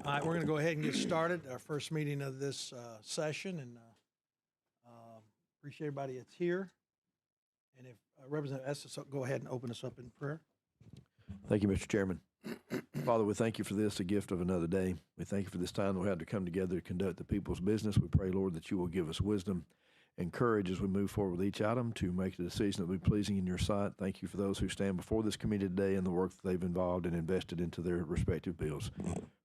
All right, we're going to go ahead and get started. Our first meeting of this session, and appreciate everybody that's here. And if Representative Estes, go ahead and open us up in prayer. Thank you, Mr. Chairman. Father, we thank you for this, a gift of another day. We thank you for this time that we had to come together to conduct the people's business. We pray, Lord, that you will give us wisdom and courage as we move forward with each item to make the decision that will be pleasing in your sight. Thank you for those who stand before this committee today and the work that they've involved and invested into their respective bills.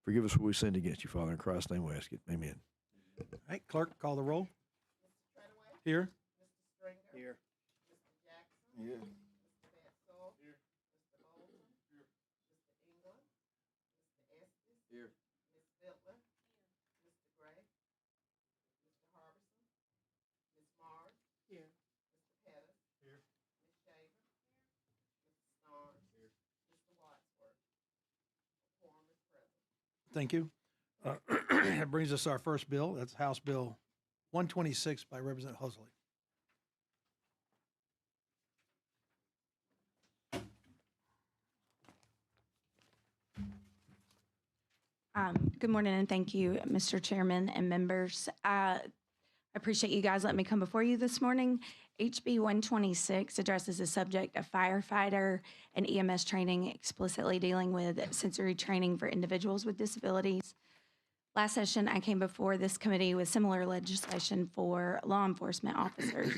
Forgive us where we sinned against you, Father. In Christ's name we ask it. Amen. All right, clerk, call the roll. Here. Here. Here. Here. Thank you. That brings us to our first bill. That's House Bill 126 by Representative Hosley. Good morning, and thank you, Mr. Chairman and members. I appreciate you guys letting me come before you this morning. HB 126 addresses the subject of firefighter and EMS training, explicitly dealing with sensory training for individuals with disabilities. Last session, I came before this committee with similar legislation for law enforcement officers.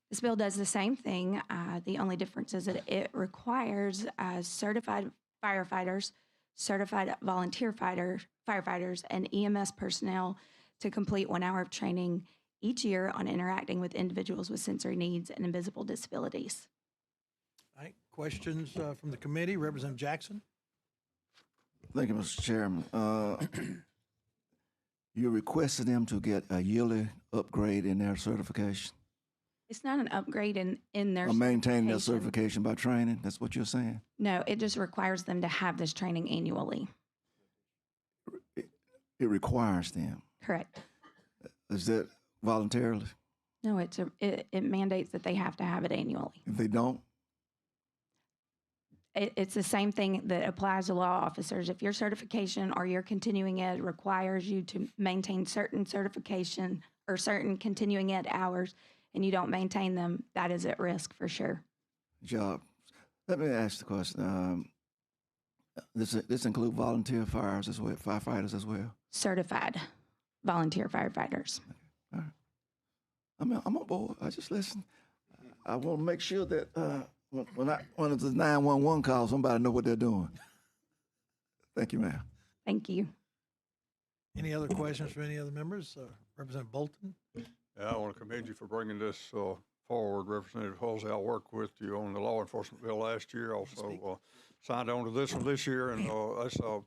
This bill does the same thing. The only difference is that it requires certified firefighters, certified volunteer firefighters, and EMS personnel to complete 1 hour of training each year on interacting with individuals with sensory needs and invisible disabilities. All right, questions from the committee. Representative Jackson. Thank you, Mr. Chairman. You requested them to get a yearly upgrade in their certification? It's not an upgrade in their Or maintaining their certification by training? That's what you're saying? No, it just requires them to have this training annually. It requires them? Correct. Is that voluntarily? No, it mandates that they have to have it annually. If they don't? It's the same thing that applies to law officers. If your certification or your continuing ed requires you to maintain certain certification or certain continuing ed hours, and you don't maintain them, that is at risk for sure. Job. Let me ask the question. This include volunteer fires as well, firefighters as well? Certified volunteer firefighters. All right. I'm on board. I just listen. I want to make sure that when it's a 911 call, somebody know what they're doing. Thank you, ma'am. Thank you. Any other questions from any other members? Representative Bolton. Yeah, I want to commend you for bringing this forward. Representative Halsey, I worked with you on the law enforcement bill last year. Also signed on to this one this year, and that's a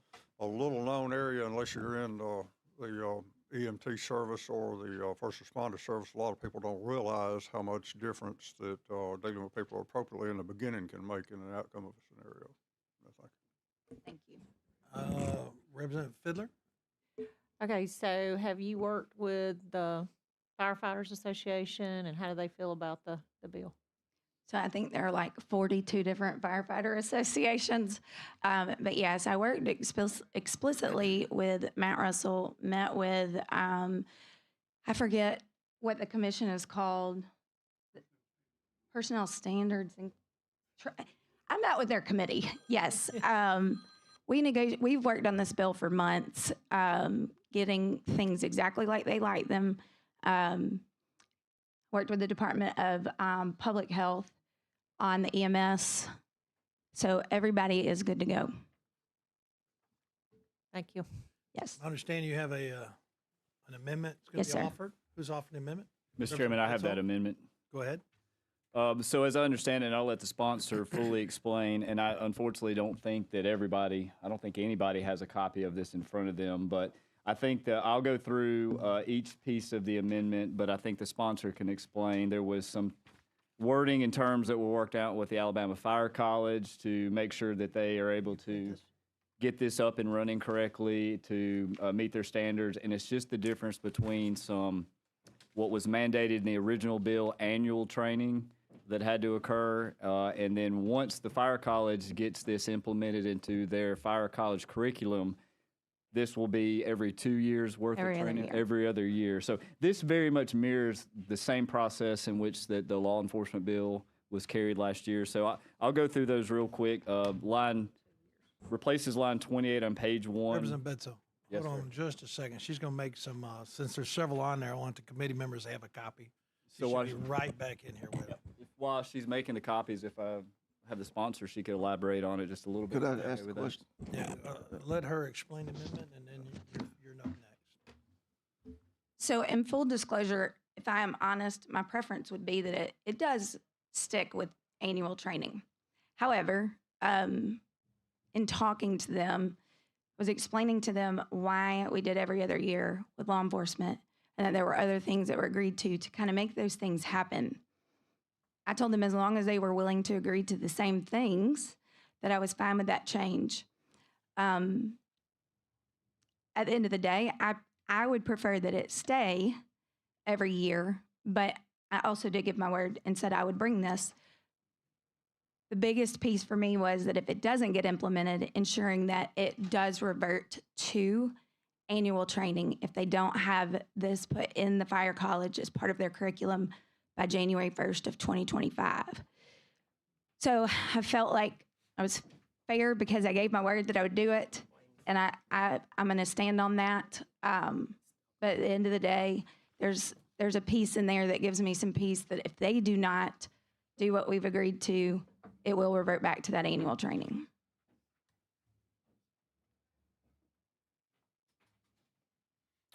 little known area unless you're in the EMT service or the first responder service. A lot of people don't realize how much difference that dealing with people appropriately in the beginning can make in an outcome of a scenario. Thank you. Representative Fiddler. Okay, so have you worked with the Firefighters Association, and how do they feel about the bill? So I think there are like 42 different firefighter associations. But yes, I worked explicitly with Matt Russell, met with, I forget what the commission is called, Personnel Standards. And I met with their committee, yes. We've worked on this bill for months, getting things exactly like they like them. Worked with the Department of Public Health on the EMS. So everybody is good to go. Thank you. Yes. I understand you have an amendment that's going to be offered. Who's offering the amendment? Mr. Chairman, I have that amendment. Go ahead. So as I understand it, and I'll let the sponsor fully explain, and I unfortunately don't think that I don't think anybody has a copy of this in front of them, but I think that I'll go through each piece of the amendment, but I think the sponsor can explain. There was some wording in terms that were worked out with the Alabama Fire College to make sure that they are able to get this up and running correctly to meet their standards. And it's just the difference between what was mandated in the original bill, annual training that had to occur. And then once the Fire College gets this implemented into their Fire College curriculum, This will be every 2 years worth Every of other training, year. every other year. So this very much mirrors the same process in which the law enforcement bill was carried last year. So I'll go through those real quick. Replaces line 28 on page 1. Representative Beto, Yes, hold sir. on just a second. She's going to make some, since there's several on there, I want the committee members to have a copy. She So should why- be right back in here with it. While she's making the copies, if I have the sponsor, she could elaborate on it just a little bit. Could I Okay ask a with that? question? Yeah, let her explain the amendment, and then you're up next. So in full disclosure, if I am honest, my preference would be that it does stick with annual training. However, in talking to them, was explaining to them why we did every other year with law enforcement and that there were other things that were agreed to kind of make those things happen. I told them as long as they were willing to agree to the same things, that I was fine with that change. At the end of the day, I would prefer that it stay every year, but I also did give my word and said I would bring this. The biggest piece for me was that if it doesn't get implemented, ensuring that it does revert to annual training if they don't have this put in the fire college as part of their curriculum by January 1st of 2025. So I felt like I was fair because I gave my word that I would do it, and I'm going to stand on that. But at the end of the day, there's a piece in there that gives me some peace that if they do not do what we've agreed to, it will revert back to that annual training.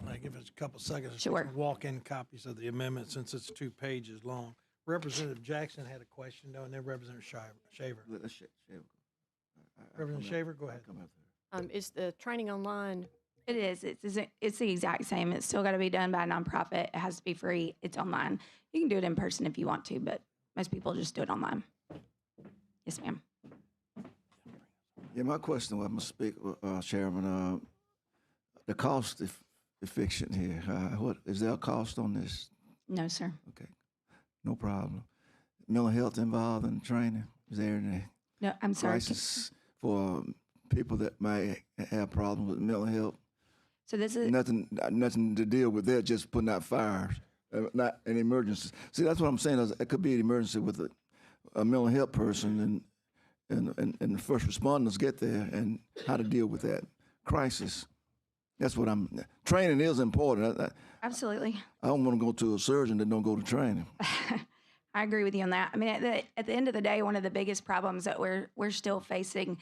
All right, give us a couple seconds. Sure. Walk-in copies of the amendment since it's 2 pages long. Representative Jackson had a question, though, and then Representative Shaver. Let's Shaver go. Representative Shaver, go ahead. Come after her. Is the training online? It is. It's the exact same. It's still got to be done by a nonprofit. It has to be free. It's online. You can do it in person if you want to, but most people just do it online. Yes, ma'am. Yeah, my question was, Mr. Chairman, the cost efficient here. What is there a cost on this? No, sir. Okay, no problem. Mental health involved in training? Is there any No, I'm sorry. crisis for people that may have problems with mental health? So this is Nothing to deal with that. Just putting out fires, not an emergency. See, that's what I'm saying. It could be an emergency with a mental health person, and the first responders get there, and how to deal with that crisis. That's what training is important. absolutely. I don't want to go to a surgeon that don't go to training. I agree with you on that. I mean, at the end of the day, one of the biggest problems that we're still facing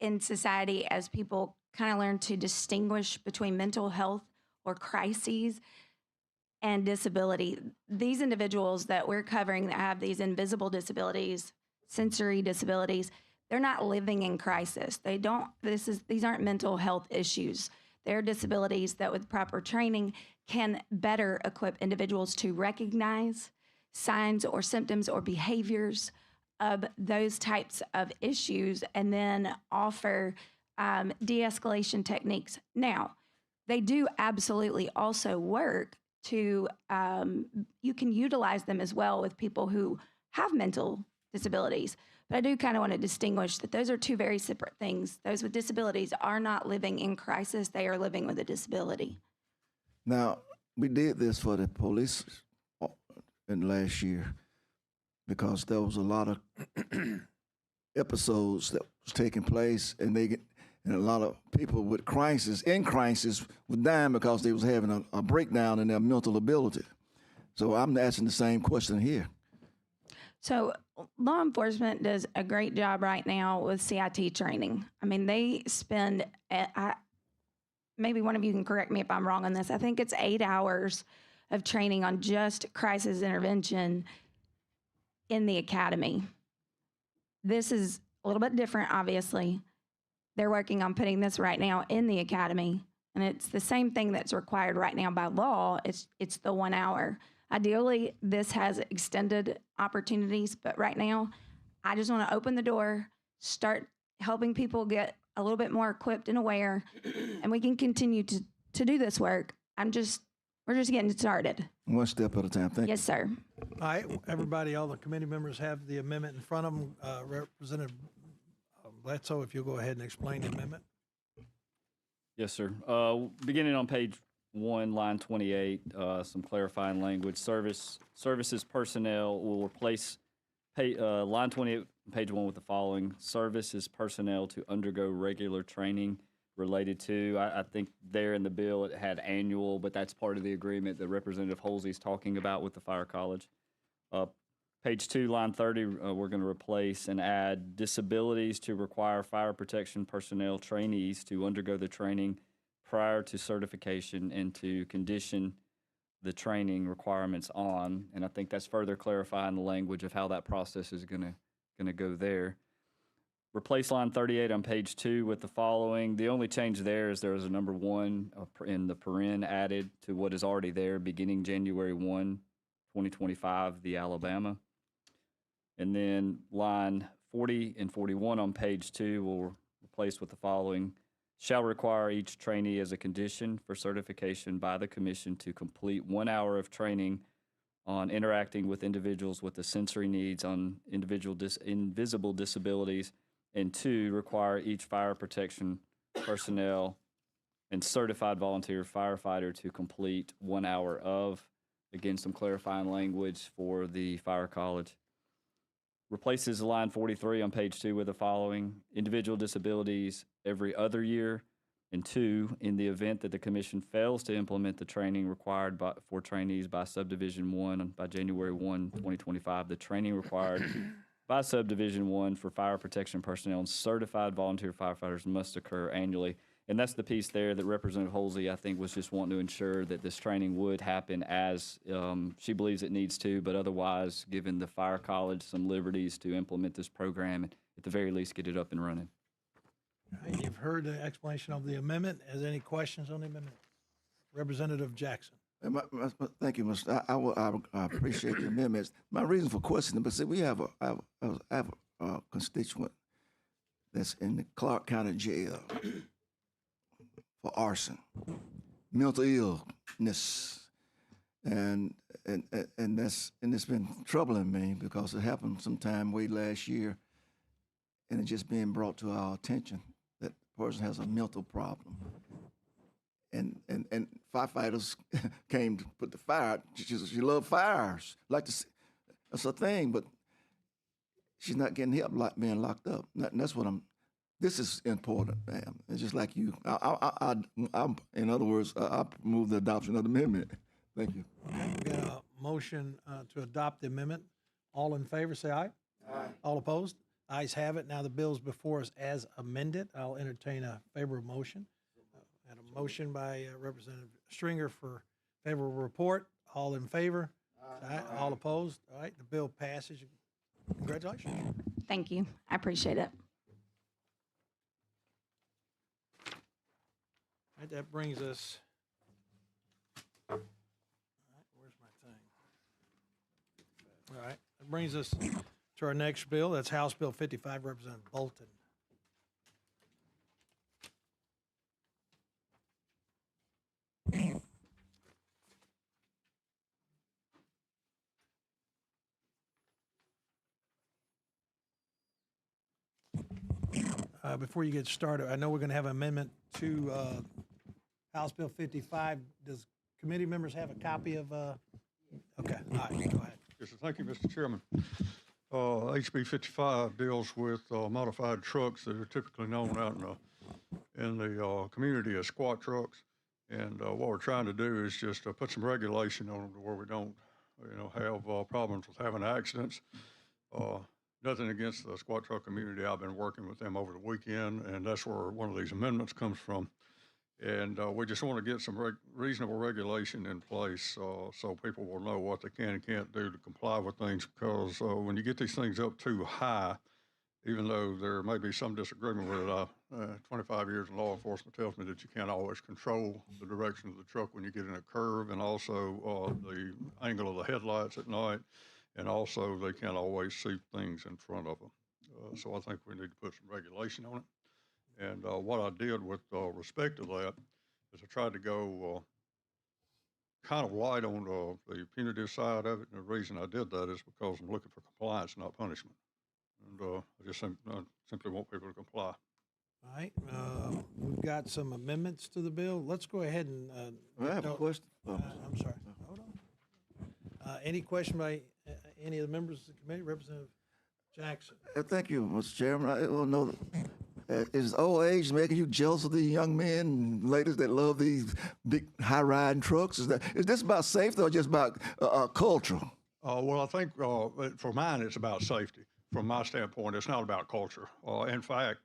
in society as people kind of learn to distinguish between mental health or crises and disability. These individuals that we're covering that have these invisible disabilities, sensory disabilities, they're not living in crisis. These aren't mental health issues. They're disabilities that with proper training can better equip individuals to recognize signs or symptoms or behaviors of those types of issues and then offer de-escalation techniques. Now, they do absolutely also work to, you can utilize them as well with people who have mental disabilities. But I do kind of want to distinguish that those are two very separate things. Those with disabilities are not living in crisis. They are living with a disability. Now, we did this for the police in last year because there was a lot of episodes that was taking place, and a lot of people with crisis were dying because they was having a breakdown in their mental ability. So I'm asking the same question here. So law enforcement does a great job right now with CIT training. I mean, they spend, maybe one of you can correct me if I'm wrong on this, I think it's 8 hours of training on just crisis intervention in the academy. This is a little bit different, obviously. They're working on putting this right now in the academy, and it's the same thing that's required right now by law. It's the 1 hour. Ideally, this has extended opportunities, but right now, I just want to open the door, start helping people get a little bit more equipped and aware, and we can continue to do this work. We're just getting started. One step at a time. Thank you. Yes, sir. All right, everybody, all the committee members have the amendment in front of them. Representative Bledsoe, if you'll go ahead and explain the amendment. Yes, sir. Beginning on page 1, line 28, some clarifying language. Services personnel will replace line 28, page 1 with the following: services personnel to undergo regular training related to. I think there in the bill it had annual, but that's part of the agreement that Representative Holsey's talking about with the Fire College. Page 2, line 30, we're going to replace and add disabilities to require fire protection personnel trainees to undergo the training prior to certification and to condition the training requirements on. And I think that's further clarifying the language of how that process is going to go there. Replace line 38 on page 2 with the following. The only change there is there is a number 1 in the paren added to what is already there beginning January 1, 2025, the Alabama. And then line 40 and 41 on page 2 will replace with the following: shall require each trainee as a condition for certification by the commission to complete 1 hour of training on interacting with individuals with the sensory needs on invisible disabilities, and 2, require each fire protection personnel and certified volunteer firefighter to complete 1 hour of. Again, some clarifying language for the Fire College. Replaces line 43 on page 2 with the following: individual disabilities every other year, and 2, in the event that the commission fails to implement the training required for trainees by subdivision 1 by January 1, 2025, the training required by subdivision 1 for fire protection personnel and certified volunteer firefighters must occur annually. And that's the piece there that Representative Holsey, I think, was just wanting to ensure that this training would happen as she believes it needs to, but otherwise, given the Fire College some liberties to implement this program and at the very least get it up and running. All right, you've heard the explanation of the amendment. Is there any questions on the amendment? Representative Jackson. Thank you, Mr. I appreciate the amendments. My reason for questioning, but see, I have a constituent that's in the Clark County Jail for arson, mental illness, and it's been troubling me because it happened sometime way last year, and it's just being brought to our attention that the person has a mental problem. And firefighters came to put the fire. She loved fires, like to see, that's her thing, but she's not getting help like being locked up. And that's what this is important, ma'am. It's just like you. In other words, I move the adoption of the amendment. Thank you. Okay, we got a motion to adopt the amendment. All in favor, say aye. Aye. All opposed? Ayes have it. Now the bill's before us as amended. I'll entertain a favorable motion. And a motion by Representative Stringer for favorable report. All in favor? Aye. All opposed? All right, the bill passes. Congratulations. Thank you. I appreciate it. All right, that brings us. All right, where's my thing? All right, that brings us to our next bill. That's House Bill 55, Representative Bolton. Before you get started, I know we're going to have an amendment to House Bill 55. Does committee members have a copy of? Okay, all right, go ahead. Yes, sir. Thank you, Mr. Chairman. HB 55 deals with modified trucks that are typically known out in the community as squat trucks. And what we're trying to do is just put some regulation on them to where we don't, have problems with having accidents. Nothing against the squat truck community. I've been working with them over the weekend, and that's where one of these amendments comes from. And we just want to get some reasonable regulation in place so people will know what they can and can't do to comply with things, because when you get these things up too high, even though there may be some disagreement with it, 25 years in law enforcement tells me that you can't always control the direction of the truck when you get in a curve, and also the angle of the headlights at night. And also, they can't always see things in front of them. So I think we need to put some regulation on it. And what I did with respect to that is I tried to go kind of light on the punitive side of it. And the reason I did that is because I'm looking for compliance, not punishment. And I just simply want people to comply. All right, we've got some amendments to the bill. Let's go ahead and. I have a question. I'm sorry, hold on. Any question by any of the members of the committee? Representative Jackson? Thank you, Mr. Chairman. I want to know, is old age making you jealous of these young men and ladies that love these big high-riding trucks? Is this about safety or just about culture? Well, I think for mine, it's about safety. From my standpoint, it's not about culture. In fact,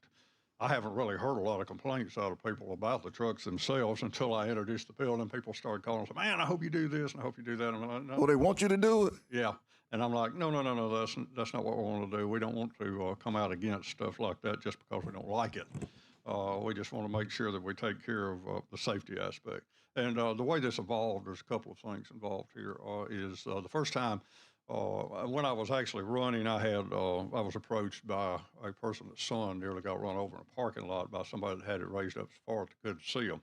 I haven't really heard a lot of complaints out of people about the trucks themselves until I introduced the bill, and people started calling and saying, "Man, I hope you do this, and I hope you do that." And I'm like, "No." Well, they want you to do it? Yeah. And I'm like, no, that's not what we want to do. We don't want to come out against stuff like that just because we don't like it. We just want to make sure that we take care of the safety aspect. And the way this evolved, there's a couple of things involved here. Is the first time when I was actually running, I was approached by a person that's son nearly got run over in a parking lot by somebody that had it raised up so far that they couldn't see him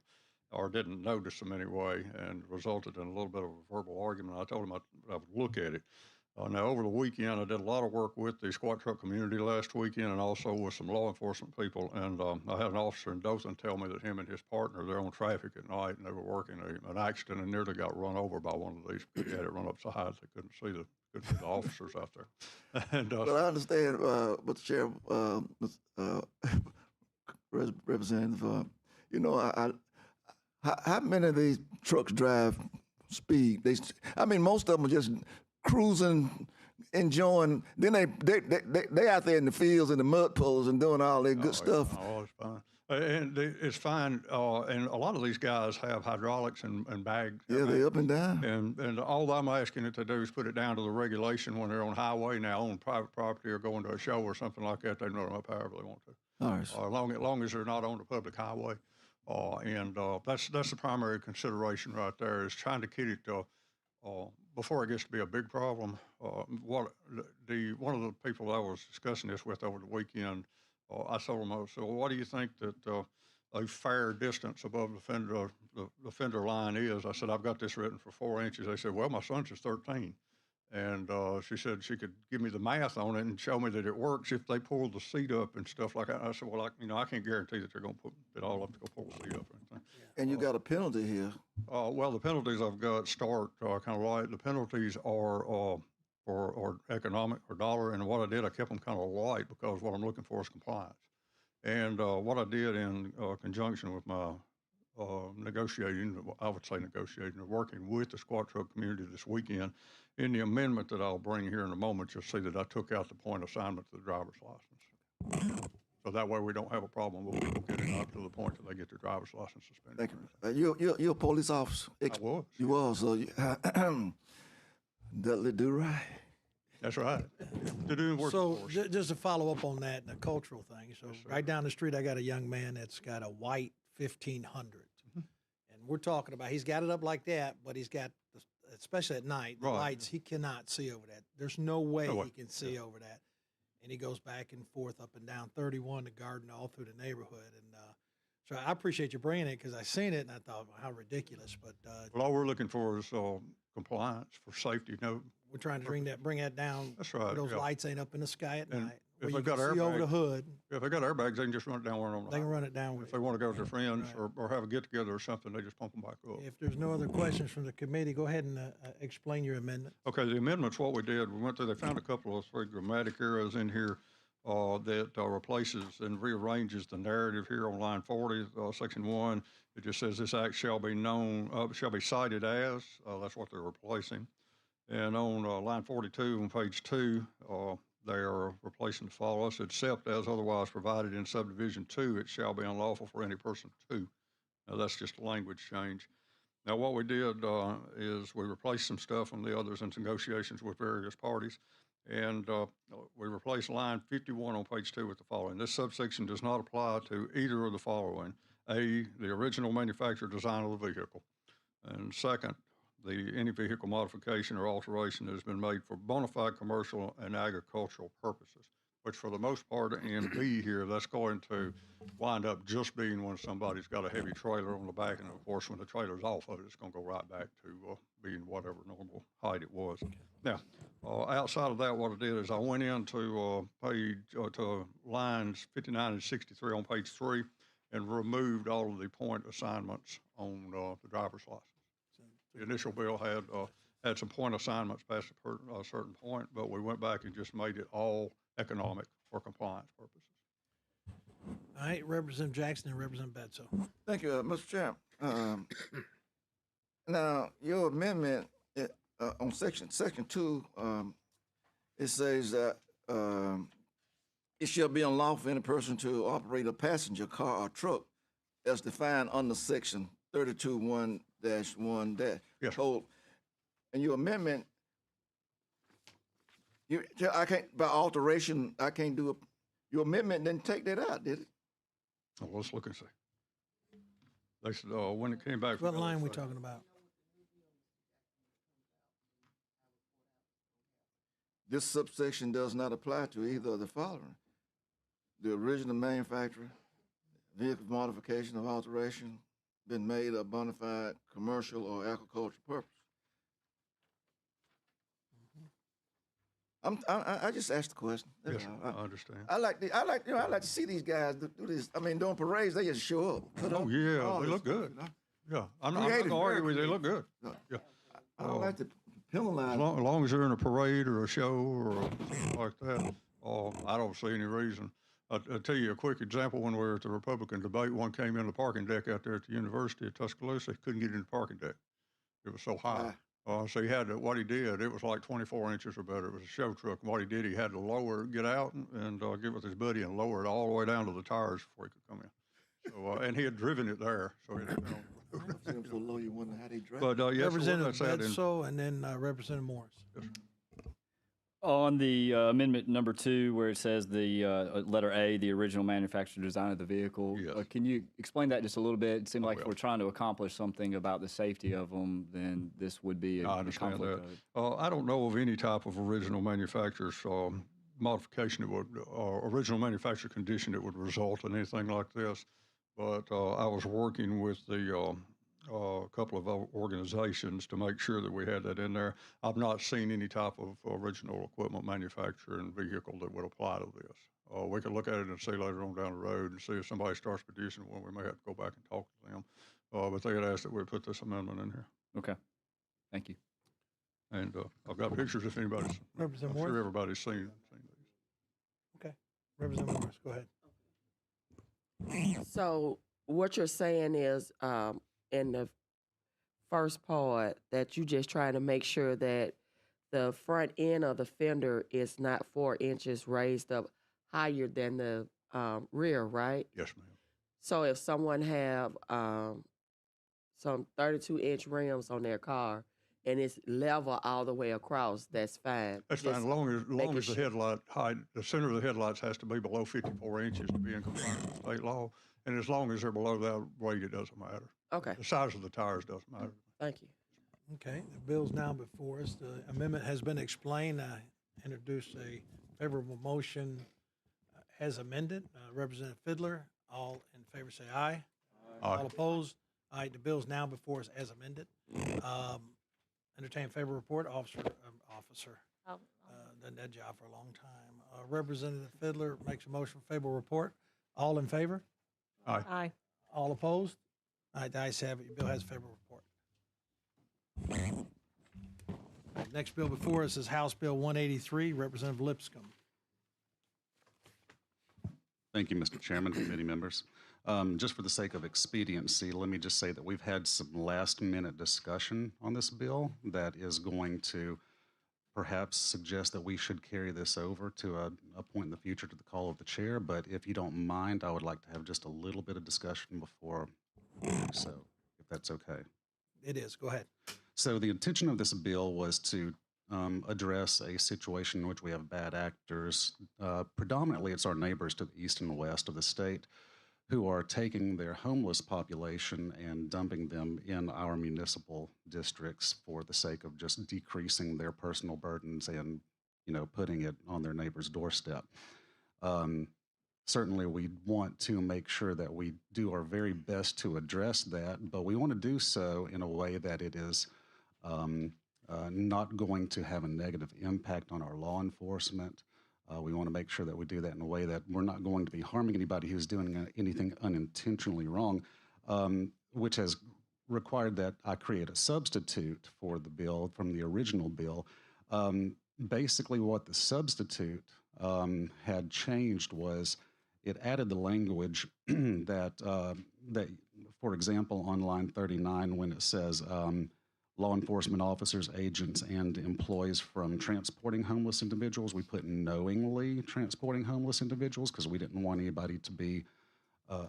or didn't notice him anyway, and resulted in a little bit of a verbal argument. I told him I would look at it. Now, over the weekend, I did a lot of work with the squat truck community last weekend and also with some law enforcement people. And I had an officer in Dothan tell me that him and his partner, they're on traffic at night and they were working an accident and nearly got run over by one of these. He had it run up so high they couldn't see the officers out there. And, Well, I understand, Mr. Chair, Representative, how many of these trucks drive speed? Most of them are just cruising, enjoying. Then they out there in the fields and the mud puddles and doing all that good stuff. Oh, it's fine. And it's fine. And a lot of these guys have hydraulics and bags. Yeah, they up and down. And all I'm asking it to do is put it down to the regulation when they're on highway now, on private property or going to a show or something like that. They can run up however they want to. All right. As long as they're not on the public highway. That's the primary consideration right there, is trying to get it before it gets to be a big problem. One of the people I was discussing this with over the weekend, I told him, I said, well, what do you think that a fair distance above the fender line is? I said, I've got this written for 4 inches. They said, well, my son's just 13. And she said she could give me the math on it and show me that it works if they pull the seat up and stuff like that. I said, well, I can't guarantee that they're going to put it all up to go pull the seat up or anything. And you got a penalty here. Well, the penalties I've got start kind of light. The penalties are for economic or dollar, and what I did, I kept them kind of light because what I'm looking for is compliance. And what I did in conjunction with my negotiating, or working with the squat truck community this weekend, in the amendment that I'll bring here in a moment, you'll see that I took out the point assignment to the driver's license. So that way we don't have a problem with people getting up to the point that they get their driver's license suspended. Thank you. You're a police officer. I was. You was. So Dudley do right. That's right. To do work. So just to follow up on that, the cultural thing. So right down the street, I got a young man that's got a white 1500. And we're talking about, he's got it up like that, but he's got, especially at night, the lights, he cannot see over that. There's no way he can see over that. And he goes back and forth up and down 31 to Garden all through the neighborhood. And so I appreciate you bringing it because I seen it and I thought, how ridiculous. But well, all we're looking for is compliance for safety. We're trying to bring that down. That's right. Those lights ain't up in the sky at night. If where they've got you can see over the airbags, hood, if they got airbags, they can just run it down. they can run it down. If they want to go with their friends or have a get together or something, they just pump them back up. If there's no other questions from the committee, go ahead and explain your amendment. Okay, the amendments, what we did, we went through, they found a couple of 3 grammatic errors in here that replaces and rearranges the narrative here on line 40, section 1. It just says this act shall be cited as, that's what they're replacing. And on line 42 on page 2, they are replacing the following, except as otherwise provided in subdivision 2, it shall be unlawful for any person to. Now that's just a language change. Now what we did is we replaced some stuff on the others in negotiations with various parties. And we replaced line 51 on page 2 with the following. This subsection does not apply to either of the following. A, the original manufacturer design of the vehicle. And second, any vehicle modification or alteration that has been made for bona fide commercial and agricultural purposes. which for the most part in B here, that's going to wind up just being when somebody's got a heavy trailer on the back. And of course, when the trailer's off of it, it's going to go right back to being whatever normal height it was. Now, outside of that, what I did is I went into to lines 59 and 63 on page 3 and removed all of the point assignments on the driver's license. The initial bill had some point assignments past a certain point, but we went back and just made it all economic for compliance purposes. All right, Representative Jackson and Representative Bedzo. Thank you, Mr. Chairman. Now, your amendment on section 2, it says that it shall be unlawful for any person to operate a passenger car or truck as defined under section 32(1)(1) Yes. code. And your amendment, I can't, by alteration, I can't do it. Your amendment didn't take that out, did it? Well, let's look and see. They said when it came back. What line we talking about? This subsection does not apply to either of the following: the original manufacturer, vehicle modification or alteration, been made a bona fide commercial or agricultural purpose. I just asked the question. Yes, I understand. I like to see these guys do this. I mean, during parades, they just show up. Oh yeah, they look good. Yeah, I'm not going to argue with you. They look good. Yeah. I don't like to penalize. As long as they're in a parade or a show or something like that, I don't see any reason. I'll tell you a quick example. When we were at the Republican debate, one came in the parking deck out there at the University of Tuscaloosa. He couldn't get in the parking deck. It was so high. So he had to, what he did, it was like 24 inches or better. It was a show truck. And what he did, he had to get out and get with his buddy and lower it all the way down to the tires before he could come in. So, and he had driven it there. So he didn't know. So low, you wonder how they drive. But yes, Representative Bedzo and then Representative Morris. Yes, On the amendment number 2, where it says the letter A, the original manufacturer design of the vehicle, Yes. Can you explain that just a little bit? It seemed like if will. we're trying to accomplish something about the safety of them, then this would be I a understand conflict that. of it. I don't know of any type of original manufacturer's modification that would, original manufacturer condition that would result in anything like this. But I was working with the couple of organizations to make sure that we had that in there. I've not seen any type of original equipment manufacturer and vehicle that would apply to this. We could look at it and see later on down the road and see if somebody starts producing one. We may have to go back and talk to them. But they had asked that we put this amendment in here. Okay. Thank you. And I've got pictures if anybody's, I'm Representative Morris. sure everybody's seen these. Okay, Representative Morris, go ahead. So what you're saying is, in the first part, that you just trying to make sure that the front end of the fender is not 4 inches raised up higher than the rear, right? Yes, ma'am. So if someone have some 32-inch rims on their car and it's level all the way across, that's fine. That's fine, as long as making the sure- headlight height, the center of the headlights has to be below 54 inches to be in compliance with state law. And as long as they're below that weight, it doesn't matter. Okay, The size of the tires doesn't matter. thank you. Okay, the bill's now before us. The amendment has been explained. I introduced a favorable motion as amended. Representative Fiddler, all in favor say aye. All opposed? All right, the bill's now before us as amended. Entertain favor report, officer. Done that job for a long time. Representative Fiddler makes a motion for favorable report. All in favor? Aye. All opposed? All right, the ayes have it. Your bill has a favorable report. All right, next bill before us is House Bill 183, Representative Lipscomb. Thank you, Mr. Chairman, committee members. Just for the sake of expediency, let me just say that we've had some last-minute discussion on this bill that is going to perhaps suggest that we should carry this over to a point in the future to the call of the chair. But if you don't mind, I would like to have just a little bit of discussion before we do so, if that's okay. It is. Go ahead. So the intention of this bill was to address a situation in which we have bad actors. Predominantly, it's our neighbors to the east and west of the state who are taking their homeless population and dumping them in our municipal districts for the sake of just decreasing their personal burdens and, putting it on their neighbor's doorstep. Certainly, we want to make sure that we do our very best to address that, but we want to do so in a way that it is not going to have a negative impact on our law enforcement. We want to make sure that we do that in a way that we're not going to be harming anybody who's doing anything unintentionally wrong, which has required that I create a substitute for the bill from the original bill. Basically, what the substitute had changed was it added the language that, for example, on line 39, when it says law enforcement officers, agents, and employees from transporting homeless individuals, we put knowingly transporting homeless individuals because we didn't want anybody to be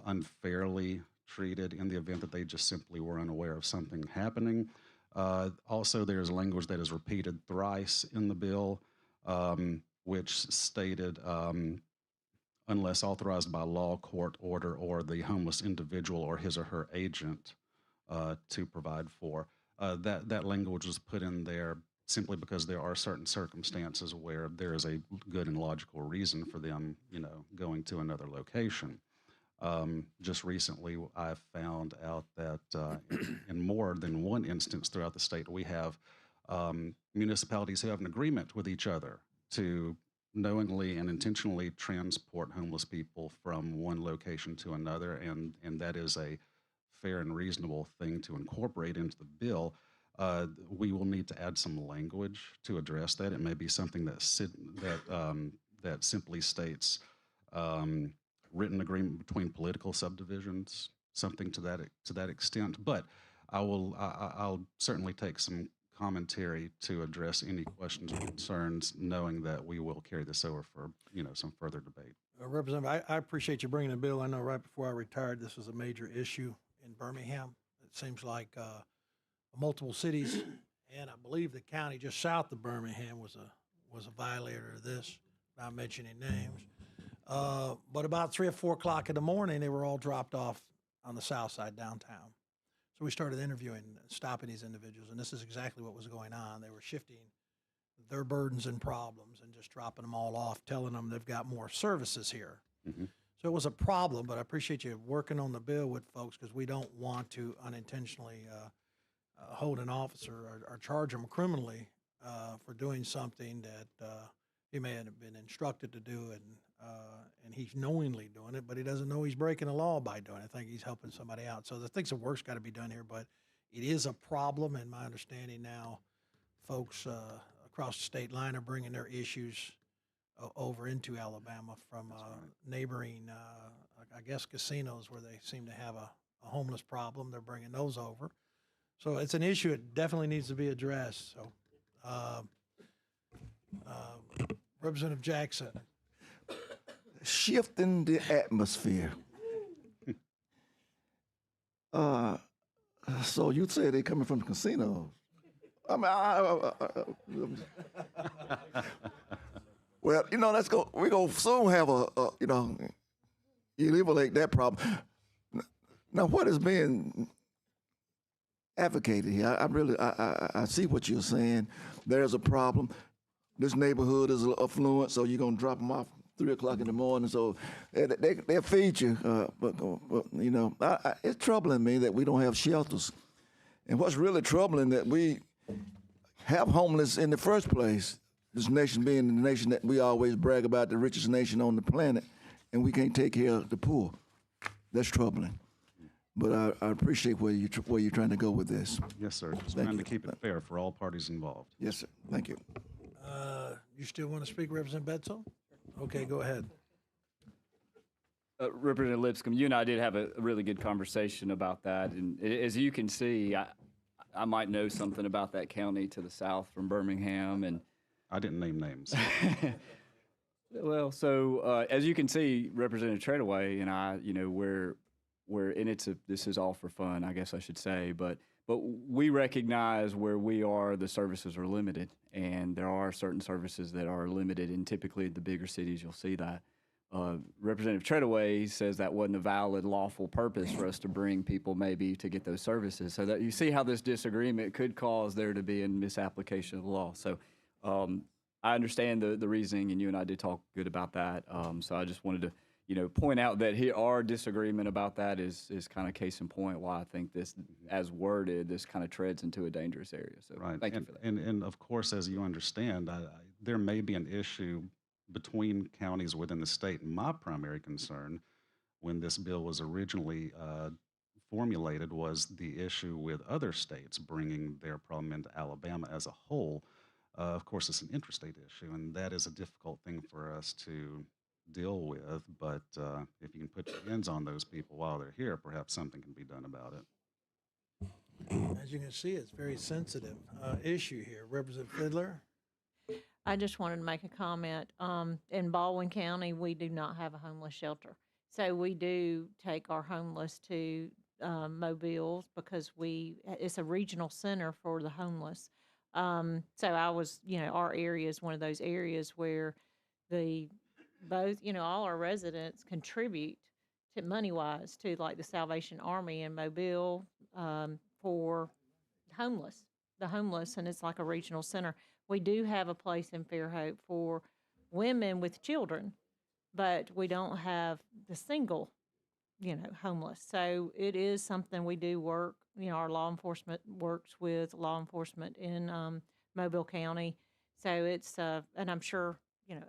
unfairly treated in the event that they just simply were unaware of something happening. Also, there's language that is repeated thrice in the bill, which stated, unless authorized by law, court order, or the homeless individual or his or her agent to provide for. That language was put in there simply because there are certain circumstances where there is a good and logical reason for them, going to another location. Just recently, I found out that in more than one instance throughout the state, we have municipalities who have an agreement with each other to knowingly and intentionally transport homeless people from one location to another, and that is a fair and reasonable thing to incorporate into the bill. We will need to add some language to address that. It may be something that simply states written agreement between political subdivisions, something to that extent. But I'll certainly take some commentary to address any questions or concerns, knowing that we will carry this over for some further debate. Representative, I appreciate you bringing the bill. I know right before I retired, this was a major issue in Birmingham. It seems like multiple cities, and I believe the county just south of Birmingham was a violator of this, not mentioning names. But about 3 or 4 o'clock in the morning, they were all dropped off on the south side downtown. So we started interviewing, stopping these individuals, and this is exactly what was going on. They were shifting their burdens and problems and just dropping them all off, telling them they've got more services here. Mm-hmm. So it was a problem, but I appreciate you working on the bill with folks because we don't want to unintentionally hold an officer or charge him criminally for doing something that he may have been instructed to do, and he's knowingly doing it, but he doesn't know he's breaking the law by doing it. I think he's helping somebody out. So the things of work's got to be done here, but it is a problem, and my understanding now, folks across the state line are bringing their issues over into Alabama from neighboring, I guess, casinos where they seem to have a homeless problem. They're bringing those over. So it's an issue that definitely needs to be addressed. So, Representative Jackson. Shifting the atmosphere. So you say they coming from the casinos. I mean, well, let's go. We're going to soon have eliminate that problem. Now, what is being advocated here? I see what you're saying. There's a problem. This neighborhood is affluent, so you're going to drop them off 3 o'clock in the morning. So they'll feed you. But it's troubling me that we don't have shelters. And what's really troubling that we have homeless in the first place. This nation being the nation that we always brag about, the richest nation on the planet, and we can't take care of the poor. That's troubling. But I appreciate where you're trying to go with this. Yes, sir. Just trying to keep it fair for all parties involved. Yes, sir. Thank you. You still want to speak, Representative Bedsole? Okay, go ahead. Representative Lipscomb, you and I did have a really good conversation about that. And as you can see, I might know something about that county to the south from Birmingham. And I didn't name names. Well, so as you can see, Representative Treadaway and I, this is all for fun, I guess I should say, but we recognize where we are, the services are limited, and there are certain services that are limited, and typically in the bigger cities you'll see that. Representative Treadaway says that wasn't a valid, lawful purpose for us to bring people maybe to get those services. So that you see how this disagreement could cause there to be a misapplication of the law. So I understand the reasoning, and you and I did talk good about that. So I just wanted to, point out that our disagreement about that is kind of case in point why I think this, as worded, this kind of treads into a dangerous area. So Right. thank you and, for that. And of course, as you understand, there may be an issue between counties within the state. My primary concern when this bill was originally formulated was the issue with other states bringing their problem into Alabama as a whole. Of course, it's an interstate issue, and that is a difficult thing for us to deal with. But if you can put your hands on those people while they're here, perhaps something can be done about it. As you can see, it's a very sensitive issue here. Representative Fiddler? I just wanted to make a comment. In Baldwin County, we do not have a homeless shelter. So we do take our homeless to Mobile because it's a regional center for the homeless. So our area is one of those areas where all our residents contribute to money-wise to like the Salvation Army in Mobile for the homeless, and it's like a regional center. We do have a place in Fairhope for women with children, but we don't have the single, homeless. So it is something we do work, our law enforcement works with law enforcement in Mobile County. So it's, and I'm sure,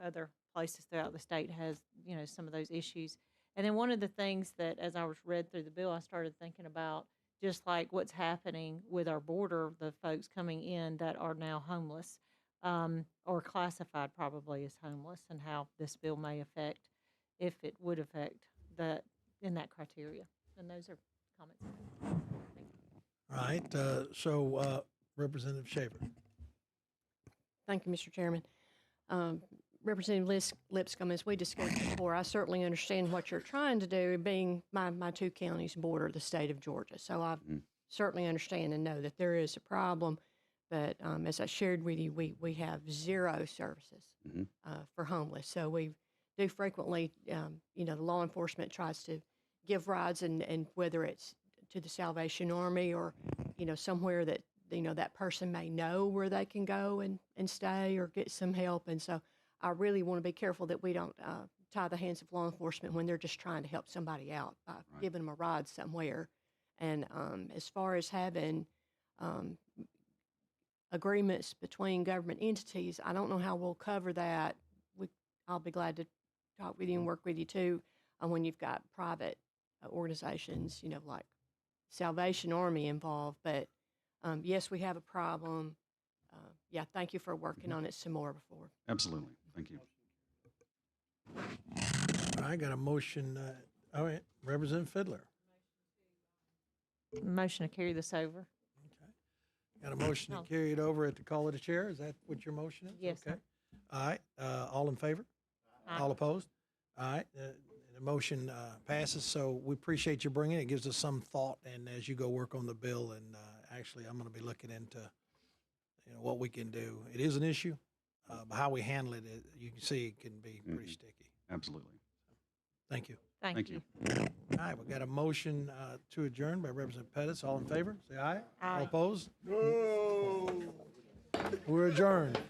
other places throughout the state has, some of those issues. And then one of the things that, as I was read through the bill, I started thinking about just like what's happening with our border, the folks coming in that are now homeless, or classified probably as homeless, and how this bill may affect, if it would affect that in that criteria. And those are comments. Thank you. All right, so Representative Shaver. Thank you, Mr. Chairman. Representative Lipscomb, as we discussed before, I certainly understand what you're trying to do, being my two counties border the state of Georgia. So I certainly understand and know that there is a problem. But as I shared with you, we have zero services for homeless. So we do frequently, the law enforcement tries to give rides, and whether it's to the Salvation Army or, somewhere that, that person may know where they can go and stay or get some help. And so I really want to be careful that we don't tie the hands of law enforcement when they're just trying to help somebody out by giving them a ride somewhere. And as far as having agreements between government entities, I don't know how we'll cover that. I'll be glad to talk with you and work with you too when you've got private organizations, like Salvation Army involved. But yes, we have a problem. Thank you for working on it some more before. Absolutely. Thank you. I got a motion. All right, Representative Fiddler. Motion to carry this over. Got a motion to carry it over at the call of the chair. Is that what your motion is? Yes, Okay. sir. All right, all in favor? All opposed? All right, the motion passes, so we appreciate you bringing it. It gives us some thought, and as you go work on the bill, and actually, I'm going to be looking into, what we can do. It is an issue, but how we handle it, you can see it can be pretty sticky. Absolutely. Thank you. Thank you. All right, we got a motion to adjourn by Representative Pettis. All in favor, say aye. Aye. All opposed? No. We're adjourned.